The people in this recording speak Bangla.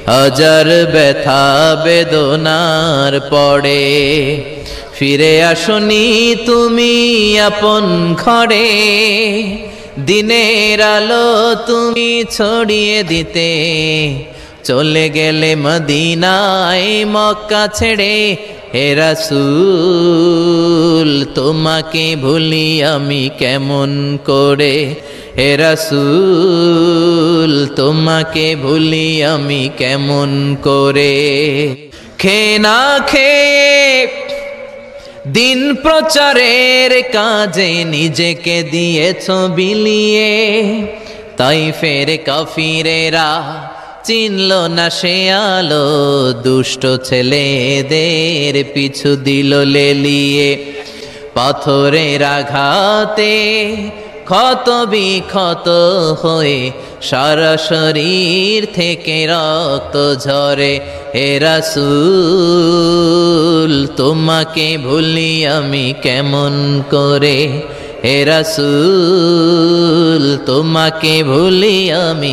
হাজার ব্যথা বেদনার পরে ফিরে আসনি তুমি আপন ঘরে। দিনের আলো তুমি ছড়িয়ে দিতে চলে গেলে মদিনায় মক্কা ছেড়ে। হে রাসূল তোমাকে ভুলি আমি কেমন করে। হে রাসূল তোমাকে ভুলি আমি কেমন করে। খেয়ে না খেয়ে দিন প্রচারের কাজে নিজেকে দিয়েছ বিলিয়ে। তাইফের কাফিরেরা চিনল না সে আলো, দুষ্ট ছেলেদের পিছু দিল লেলিয়ে। পাথরের আঘাতে ক্ষত বিক্ষত হয়ে সারা শরীর থেকে রক্ত ঝরে। হে রাসূল তোমাকে ভুলি আমি কেমন করে। হে রাসূল তোমাকে ভুলি আমি